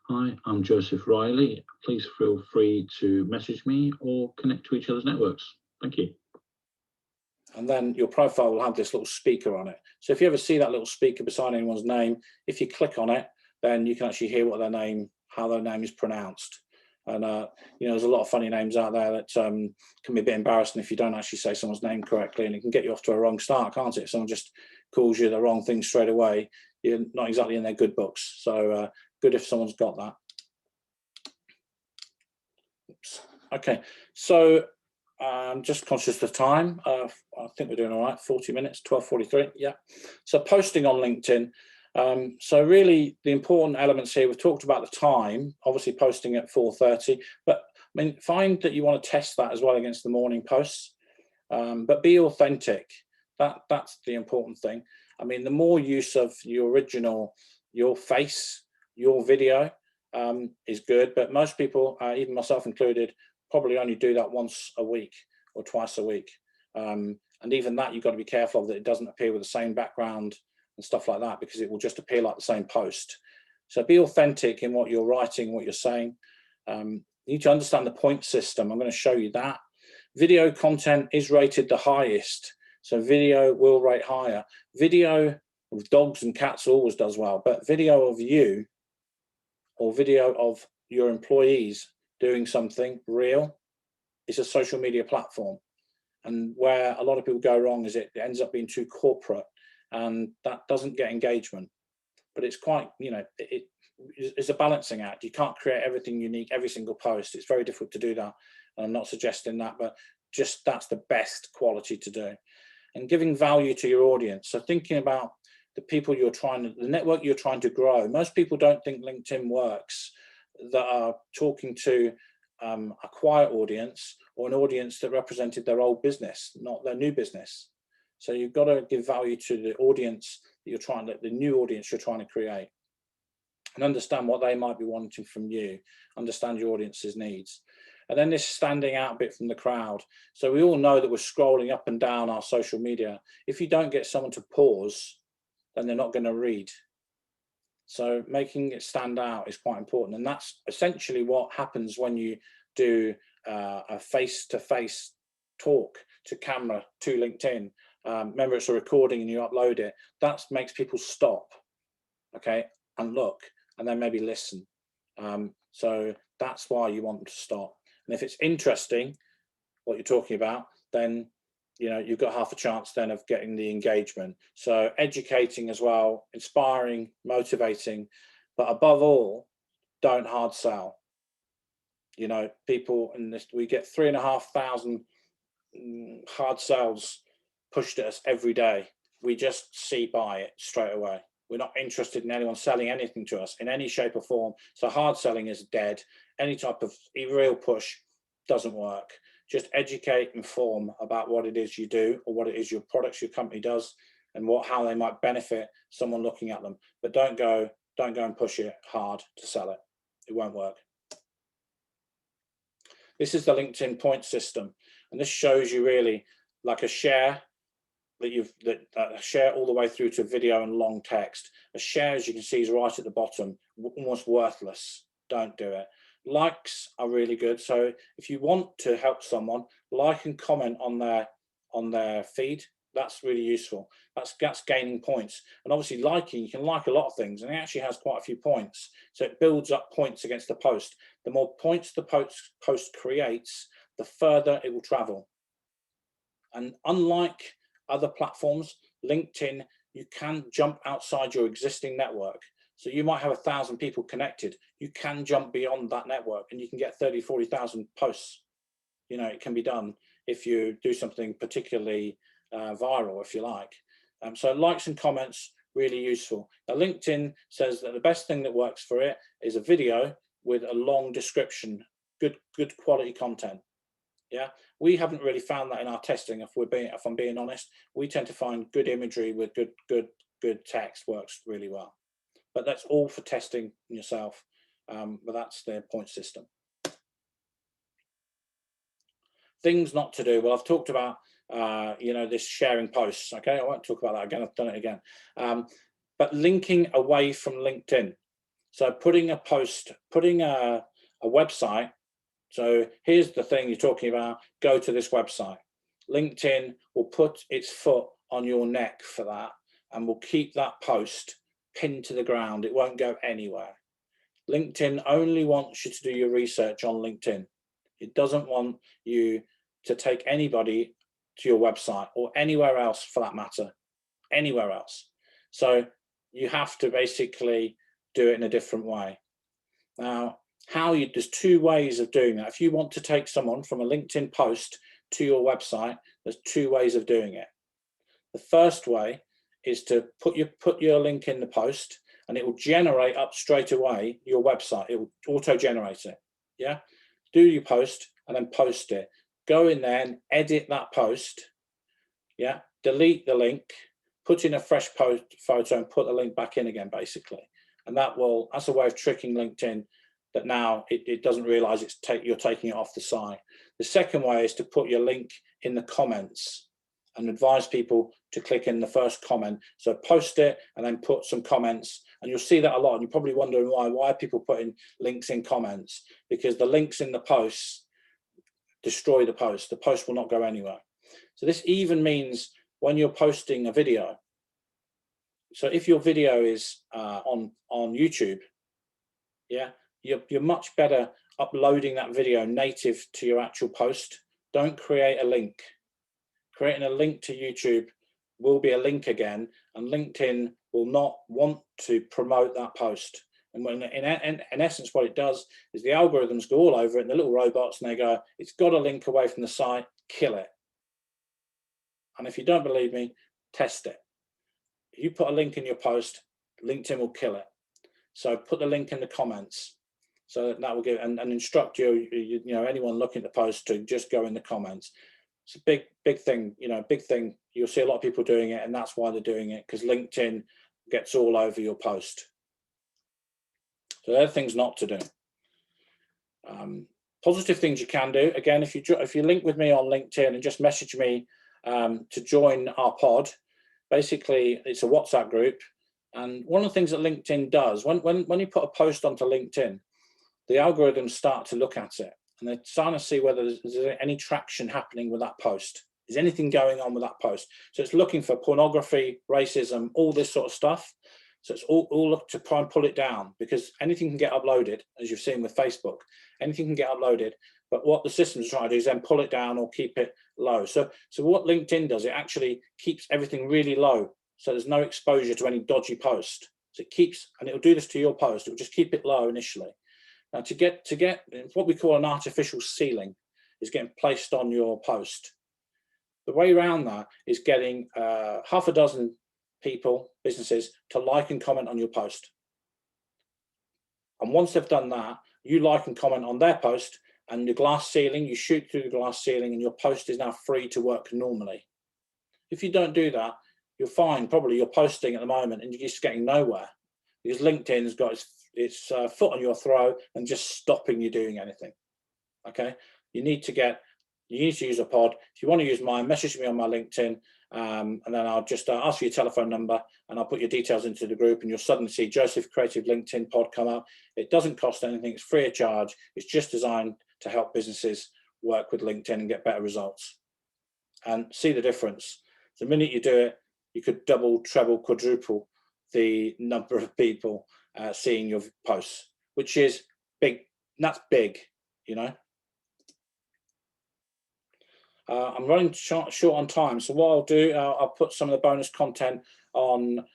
Hi, I'm Joseph Riley. Please feel free to message me or connect to each other's networks. Thank you. And then your profile will have this little speaker on it. So if you ever see that little speaker beside anyone's name, if you click on it, then you can actually hear what their name, how their name is pronounced. And you know, there's a lot of funny names out there that can be a bit embarrassing if you don't actually say someone's name correctly, and it can get you off to a wrong start, can't it? If someone just calls you the wrong thing straight away, you're not exactly in their good books. So good if someone's got that. Oops. Okay, so just conscious of time. I think we're doing all right. 40 minutes, 12:43. Yeah. So posting on LinkedIn. So really the important elements here, we've talked about the time, obviously posting at 4:30, but I mean, find that you want to test that as well against the morning posts, but be authentic. That's the important thing. I mean, the more use of your original, your face, your video is good, but most people, even myself included, probably only do that once a week or twice a week. And even that, you've got to be careful of that it doesn't appear with the same background and stuff like that, because it will just appear like the same post. So be authentic in what you're writing, what you're saying. You need to understand the point system. I'm going to show you that. Video content is rated the highest, so video will rate higher. Video of dogs and cats always does well, but video of you or video of your employees doing something real is a social media platform. And where a lot of people go wrong is it ends up being too corporate, and that doesn't get engagement. But it's quite, you know, it's a balancing act. You can't create everything unique every single post. It's very difficult to do that. And I'm not suggesting that, but just that's the best quality to do. And giving value to your audience. So thinking about the people you're trying to, the network you're trying to grow. Most people don't think LinkedIn works that are talking to a quiet audience or an audience that represented their old business, not their new business. So you've got to give value to the audience that you're trying to, the new audience you're trying to create, and understand what they might be wanting from you, understand your audience's needs. And then this standing out a bit from the crowd. So we all know that we're scrolling up and down our social media. If you don't get someone to pause, then they're not going to read. So making it stand out is quite important. And that's essentially what happens when you do a face-to-face talk to camera to LinkedIn. Remember, it's a recording and you upload it. That makes people stop, okay, and look, and then maybe listen. So that's why you want them to stop. And if it's interesting, what you're talking about, then you know you've got half a chance then of getting the engagement. So educating as well, inspiring, motivating, but above all, don't hard sell. You know, people in this, we get 3,500 hard sales pushed at us every day. We just see by it straight away. We're not interested in anyone selling anything to us in any shape or form. So hard selling is dead. Any type of real push doesn't work. Just educate, inform about what it is you do or what it is your products, your company does, and how they might benefit someone looking at them. But don't go and push it hard to sell it. It won't work. This is the LinkedIn point system, and this shows you really like a share that share all the way through to video and long text. A share, as you can see, is right at the bottom, almost worthless. Don't do it. Likes are really good. So if you want to help someone, like and comment on their feed. That's really useful. That's gaining points. And obviously liking, you can like a lot of things, and it actually has quite a few points. So it builds up points against the post. The more points the post creates, the further it will travel. And unlike other platforms, LinkedIn, you can jump outside your existing network. So you might have 1,000 people connected. You can jump beyond that network and you can get 30, 40,000 posts. You know, it can be done if you do something particularly viral, if you like. So likes and comments, really useful. Now, LinkedIn says that the best thing that works for it is a video with a long description, good quality content. Yeah, we haven't really found that in our testing. If I'm being honest, we tend to find good imagery with good text works really well. But that's all for testing yourself. But that's their point system. Things not to do. Well, I've talked about this sharing posts. Okay, I won't talk about that again. I've done it again. But linking away from LinkedIn. So putting a website. So here's the thing you're talking about. Go to this website. LinkedIn will put its foot on your neck for that and will keep that post pinned to the ground. It won't go anywhere. LinkedIn only wants you to do your research on LinkedIn. It doesn't want you to take anybody to your website or anywhere else for that matter, anywhere else. So you have to basically do it in a different way. Now, there's two ways of doing that. If you want to take someone from a LinkedIn post to your website, there's two ways of doing it. The first way is to put your link in the post, and it will generate up straight away your website. It will auto-generate it. Yeah, do your post and then post it. Go in there and edit that post. Yeah, delete the link, put in a fresh post photo, and put the link back in again, basically. And that's a way of tricking LinkedIn, that now it doesn't realize you're taking it off the site. The second way is to put your link in the comments and advise people to click in the first comment. So post it and then put some comments, and you'll see that a lot. And you're probably wondering why are people putting links in comments? Because the links in the posts destroy the post. The post will not go anywhere. So this even means when you're posting a video. So if your video is on YouTube, yeah, you're much better uploading that video native to your actual post. Don't create a link. Creating a link to YouTube will be a link again, and LinkedIn will not want to promote that post. And when in essence, what it does is the algorithms go all over it, and the little robots, and they go, it's got a link away from the site, kill it. And if you don't believe me, test it. If you put a link in your post, LinkedIn will kill it. So put the link in the comments. So that will give, and instruct you know, anyone looking at the post to just go in the comments. It's a big thing, you know, big thing. You'll see a lot of people doing it, and that's why they're doing it, because LinkedIn gets all over your post. So there are things not to do. Positive things you can do. Again, if you link with me on LinkedIn and just message me to join our pod, basically it's a WhatsApp group. And one of the things that LinkedIn does, when you put a post onto LinkedIn, the algorithms start to look at it, and they're trying to see whether there's any traction happening with that post. Is anything going on with that post? So it's looking for pornography, racism, all this sort of stuff. So it's all look to try and pull it down, because anything can get uploaded, as you've seen with Facebook. Anything can get uploaded, but what the system's trying to do is then pull it down or keep it low. So what LinkedIn does, it actually keeps everything really low, so there's no exposure to any dodgy post. So it keeps, and it'll do this to your post. It'll just keep it low initially. Now to get what we call an artificial ceiling is getting placed on your post. The way around that is getting half a dozen people, businesses, to like and comment on your post. And once they've done that, you like and comment on their post, and your glass ceiling, you shoot through the glass ceiling, and your post is now free to work normally. If you don't do that, you'll find probably you're posting at the moment and you're just getting nowhere, because LinkedIn's got its foot on your throat and just stopping you doing anything. Okay, you need to use a pod. If you want to use mine, message me on my LinkedIn, and then I'll just ask for your telephone number, and I'll put your details into the group, and you'll suddenly see Joseph Creative LinkedIn Pod come up. It doesn't cost anything. It's free of charge. It's just designed to help businesses work with LinkedIn and get better results and see the difference. The minute you do it, you could double, treble, quadruple the number of people seeing your posts, which is big. That's big, you know. I'm running short on time, so what I'll do, I'll put some of the bonus content on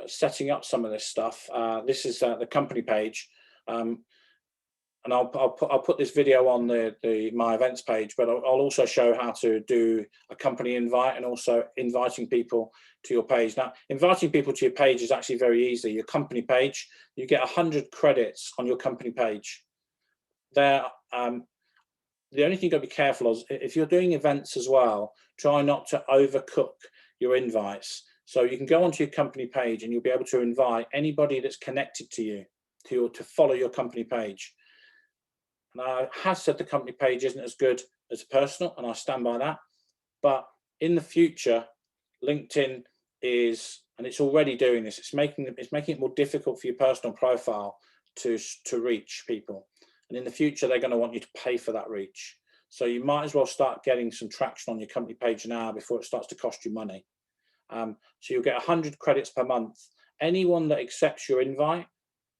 setting up some of this stuff. This is the company page, and I'll put this video on my events page, but I'll also show how to do a company invite, and also inviting people to your page. Now, inviting people to your page is actually very easy. Your company page, you get 100 credits on your company page. There. The only thing you've got to be careful of is if you're doing events as well, try not to overcook your invites. So you can go onto your company page and you'll be able to invite anybody that's connected to you to follow your company page. And I have said the company page isn't as good as personal, and I stand by that. But in the future, LinkedIn is, and it's already doing this, it's making it more difficult for your personal profile to reach people. And in the future, they're going to want you to pay for that reach. So you might as well start getting some traction on your company page now before it starts to cost you money. So you'll get 100 credits per month. Anyone that accepts your invite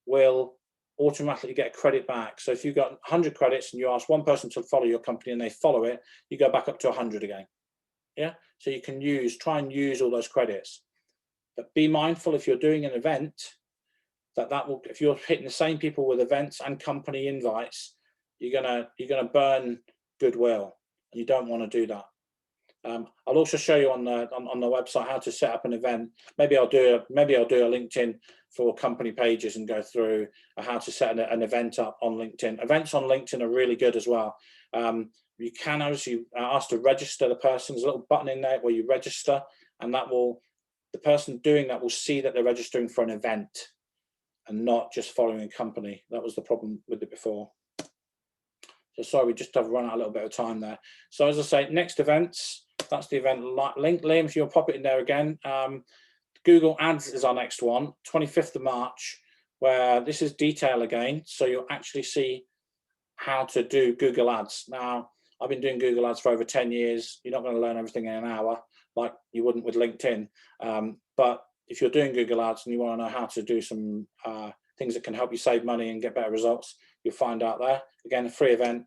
will automatically get a credit back. So if you've got 100 credits and you ask one person to follow your company and they follow it, you go back up to 100 again. Yeah. So you can try and use all those credits. But be mindful, if you're doing an event, that will, if you're hitting the same people with events and company invites, you're gonna burn goodwill, and you don't want to do that. I'll also show you on the website how to set up an event. Maybe I'll do a LinkedIn for company pages and go through how to set an event up on LinkedIn. Events on LinkedIn are really good as well. You can obviously ask to register the person. There's a little button in there where you register, and the person doing that will see that they're registering for an event and not just following a company. That was the problem with it before. So sorry, we just have run out a little bit of time there. So as I say, next events, that's the event link. Liam, if you'll pop it in there again. Google Ads is our next one, 25th of March, where this is detail again. So you'll actually see how to do Google Ads. Now, I've been doing Google Ads for over 10 years. You're not going to learn everything in an hour like you wouldn't with LinkedIn. But if you're doing Google Ads and you want to know how to do some things that can help you save money and get better results, you'll find out there. Again, a free event.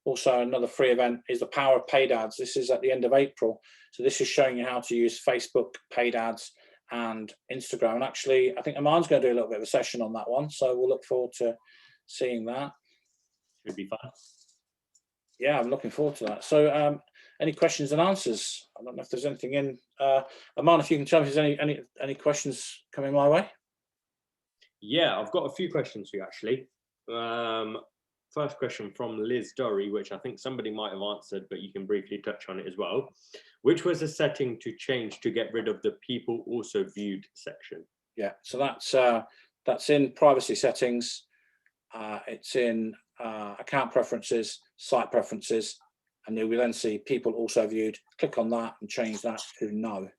Also, another free event is the power of paid ads. This is at the end of April. So this is showing you how to use Facebook paid ads and Instagram. And actually, I think Aman's going to do a little bit of a session on that one. So we'll look forward to seeing that. Should be fun. Yeah, I'm looking forward to that. So any questions and answers? I don't know if there's anything in. Aman, if you can tell me if there's any questions coming my way. Yeah, I've got a few questions for you, actually. First question from Liz Dorry, which I think somebody might have answered, but you can briefly touch on it as well. Which was the setting to change to get rid of the people also viewed section? Yeah, so that's in privacy settings. It's in account preferences, site preferences, and you will then see people also viewed. Click on that and change that to no.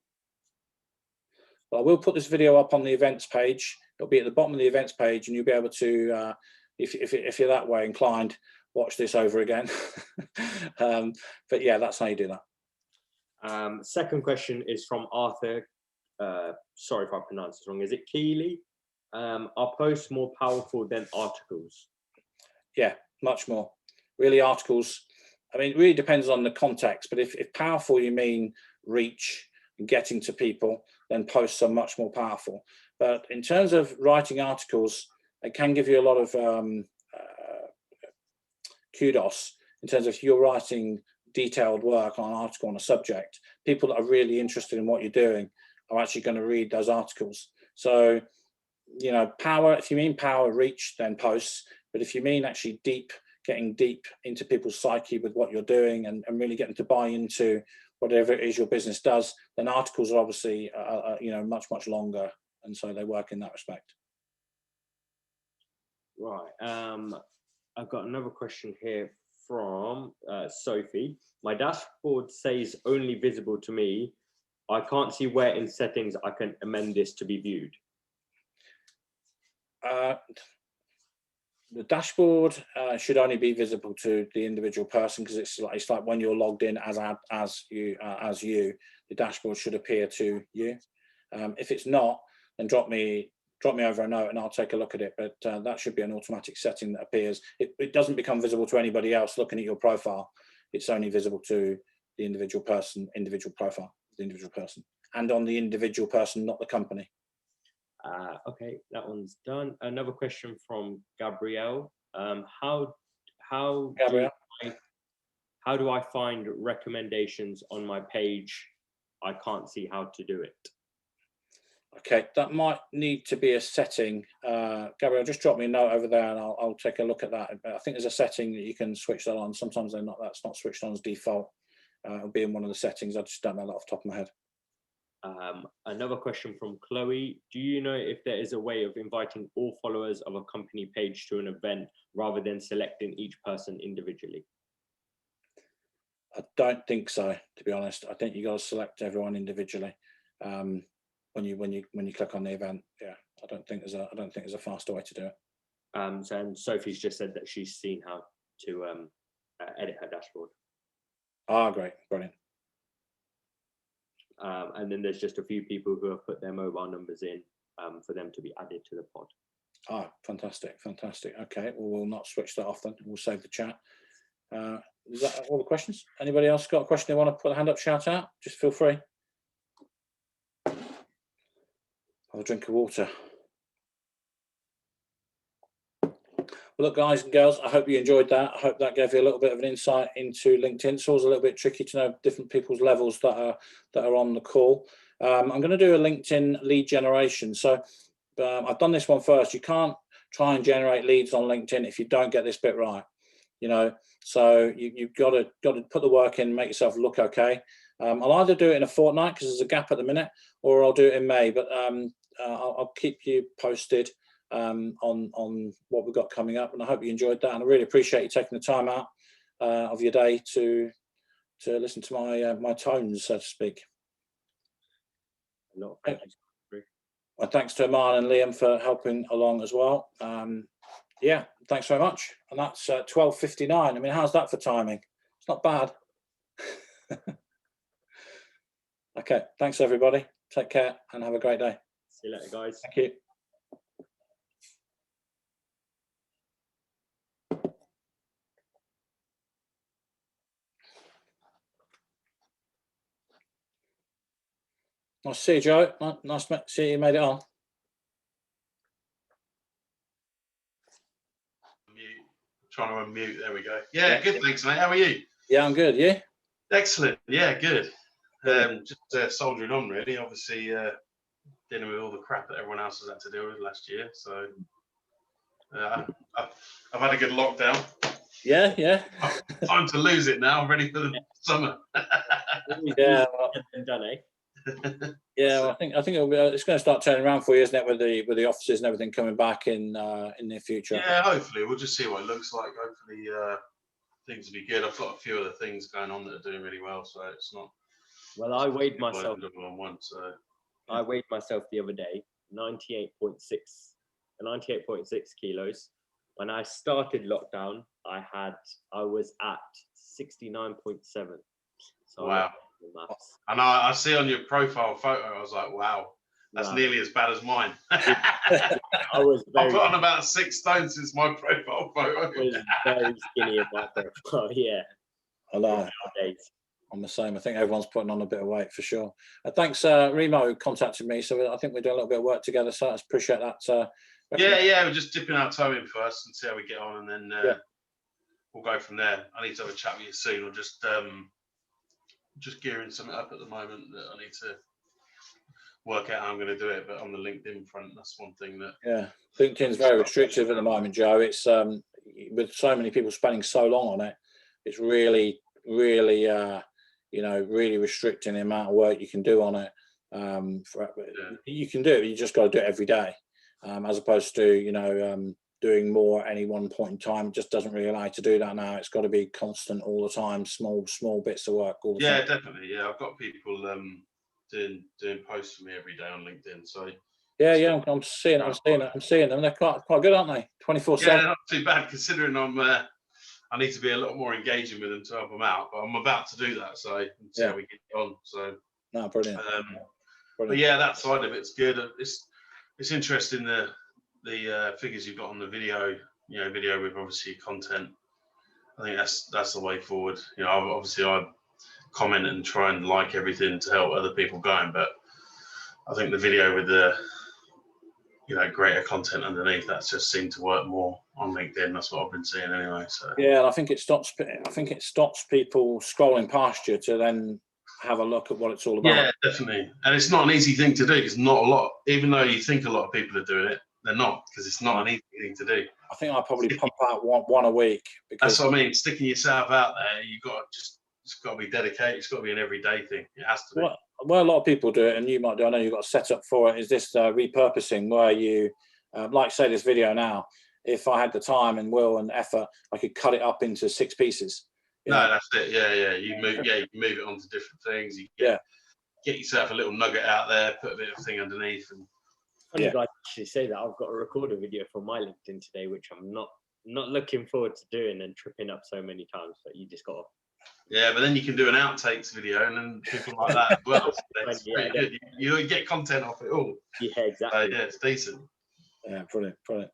But I will put this video up on the events page. It'll be at the bottom of the events page, and you'll be able to, if you're that way inclined, watch this over again. But yeah, that's how you do that. Second question is from Arthur. Sorry if I pronounce it wrong. Is it Keeley? Are posts more powerful than articles? Yeah, much more. Really, articles, I mean, it really depends on the context, but if powerful you mean reach and getting to people, then posts are much more powerful. But in terms of writing articles, it can give you a lot of kudos in terms of if you're writing detailed work on an article on a subject, people that are really interested in what you're doing are actually going to read those articles. So, you know, power, if you mean power, reach, then posts. But if you mean actually getting deep into people's psyche with what you're doing and really getting to buy into whatever it is your business does, then articles are obviously, you know, much, much longer. And so they work in that respect. Right. I've got another question here from Sophie. My dashboard says only visible to me. I can't see where in settings I can amend this to be viewed. The dashboard should only be visible to the individual person, because it's like when you're logged in as you, the dashboard should appear to you. If it's not, then drop me over a note and I'll take a look at it. But that should be an automatic setting that appears. It doesn't become visible to anybody else looking at your profile. It's only visible to the individual person, individual profile, the individual person, and on the individual person, not the company. Okay, that one's done. Another question from Gabrielle. How do I find recommendations on my page? I can't see how to do it. Okay, that might need to be a setting. Gabrielle, just drop me a note over there and I'll take a look at that. I think there's a setting that you can switch that on. Sometimes that's not switched on as default. It'll be in one of the settings. I just don't know that off the top of my head. Another question from Chloe. Do you know if there is a way of inviting all followers of a company page to an event rather than selecting each person individually? I don't think so, to be honest. I think you got to select everyone individually when you click on the event. Yeah, I don't think there's a faster way to do it. And Sophie's just said that she's seen how to edit her dashboard. Ah, great, brilliant. And then there's just a few people who have put their mobile numbers in for them to be added to the pod. Ah, fantastic. Okay, well, we'll not switch that off then. We'll save the chat. Is that all the questions? Anybody else got a question they want to put a hand up, shout out? Just feel free. Have a drink of water. Well, look, guys and girls, I hope you enjoyed that. I hope that gave you a little bit of an insight into LinkedIn. It's always a little bit tricky to know different people's levels that are on the call. I'm going to do a LinkedIn lead generation. So I've done this one first. You can't try and generate leads on LinkedIn if you don't get this bit right. So you've got to put the work in, make yourself look okay. I'll either do it in a fortnight because there's a gap at the minute, or I'll do it in May. But I'll keep you posted on what we've got coming up, and I hope you enjoyed that. And I really appreciate you taking the time out of your day to listen to my tones, so to speak. No, thank you. Well, thanks to Aman and Liam for helping along as well. Yeah, thanks very much. And that's 12:59. I mean, how's that for timing? It's not bad. Okay, thanks everybody. Take care and have a great day. See you later, guys. Thank you. Nice to see you, Joe. Nice to see you made it on. Trying to unmute. There we go. Yeah, good. Thanks, mate. How are you? Yeah, I'm good. Yeah. Excellent. Yeah, good. Just soldiering on, really. Obviously, dealing with all the crap that everyone else has had to deal with last year. So I've had a good lockdown. Yeah, yeah. Time to lose it now. I'm ready for the summer. Yeah. Done, eh? Yeah, well, I think it'll be, it's going to start turning around for you, isn't it, with the offices and everything coming back in the future? Yeah, hopefully we'll just see what it looks like. Hopefully things will be good. I've got a few other things going on that are doing really well, so it's not. Well, I weighed myself. I weighed myself the other day, 98.6 kilos. When I started lockdown, I was at 69.7. So wow. And I see on your profile photo, I was like, wow, that's nearly as bad as mine. I was I've put on about 6 stone since my profile photo. I was very skinny in my profile, yeah. I know. I'm the same. I think everyone's putting on a bit of weight for sure. Thanks, Remo contacted me, so I think we're doing a little bit of work together. So I appreciate that. Yeah, we're just dipping our toe in first and see how we get on, and then we'll go from there. I need to have a chat with you soon, or just gearing something up at the moment that I need to work out how I'm going to do it. But on the LinkedIn front, that's one thing that LinkedIn's very restrictive at the moment, Joe. It's with so many people spending so long on it, it's really really restricting the amount of work you can do on it. You can do it, but you just got to do it every day, as opposed to doing more at any one point in time. It just doesn't really allow you to do that now. It's got to be constant all the time, small bits of work all the time. Yeah, definitely. Yeah, I've got people doing posts for me every day on LinkedIn. So yeah, I'm seeing them. They're quite good, aren't they? 24/7. Yeah, not too bad considering I need to be a lot more engaging with them to help them out. But I'm about to do that, so see how we get on. So no, brilliant. But yeah, that side of it's good. It's interesting the figures you've got on the video. Video with obviously content. I think that's the way forward. Obviously I comment and try and like everything to help other people going, but I think the video with the greater content underneath, that's just seemed to work more on LinkedIn. That's what I've been seeing anyway. So yeah, I think it stops people scrolling past you to then have a look at what it's all about. Yeah, definitely. And it's not an easy thing to do. It's not a lot, even though you think a lot of people are doing it, they're not, because it's not an easy thing to do. I think I probably pump out one a week. Because that's what I mean. Sticking yourself out there, it's got to be dedicated. It's got to be an everyday thing. It has to be. Well, a lot of people do it, and you might do. I know you've got a setup for it. Is this repurposing where you, like say this video now, if I had the time and will and effort, I could cut it up into 6 pieces. No, that's it. Yeah. You move it onto different things. You get yourself a little nugget out there, put a bit of thing underneath. And funny I actually say that I've got to record a video for my LinkedIn today, which I'm not looking forward to doing and tripping up so many times. But you just got to. Yeah, but then you can do an outtakes video, and then people like that as well. So it's pretty good. You get content off it all. Yeah, exactly. Yeah, it's decent. Yeah, brilliant. Right.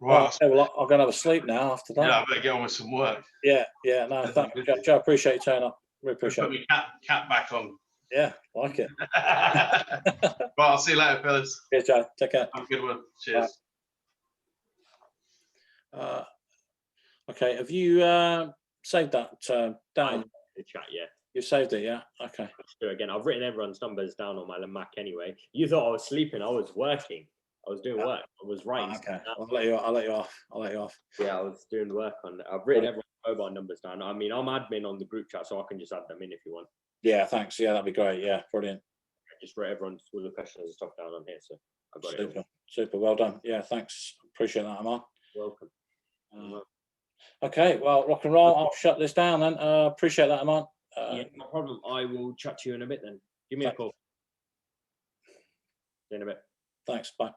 Okay, well, I'm going to have a sleep now after that. Yeah, I better get on with some work. Yeah. No, thank you, Joe. I appreciate you turning up. Really appreciate it. Put my cap back on. Yeah, like it. Right, I'll see you later, fellas. Cheers, Joe. Take care. Have a good one. Cheers. Bye. Okay, have you saved that down? The chat, yeah. You saved it, yeah? Okay. Let's do it again. I've written everyone's numbers down on my Mac anyway. You thought I was sleeping. I was working. I was doing work. I was writing. Okay. I'll let you off. Yeah, I was doing work on it. I've written everyone's mobile numbers down. I mean, I'm admin on the group chat, so I can just add them in if you want. Yeah, thanks. Yeah, that'd be great. Yeah, brilliant. I just wrote everyone's all the questions and stuff down on here, so I've got it. Super. Well done. Yeah, thanks. Appreciate that, Aman. Welcome. Okay, well, rock and roll. I'll shut this down then. Appreciate that, Aman. Yeah, no problem. I will chat to you in a bit then. Give me a call. See you in a bit. Thanks. Bye.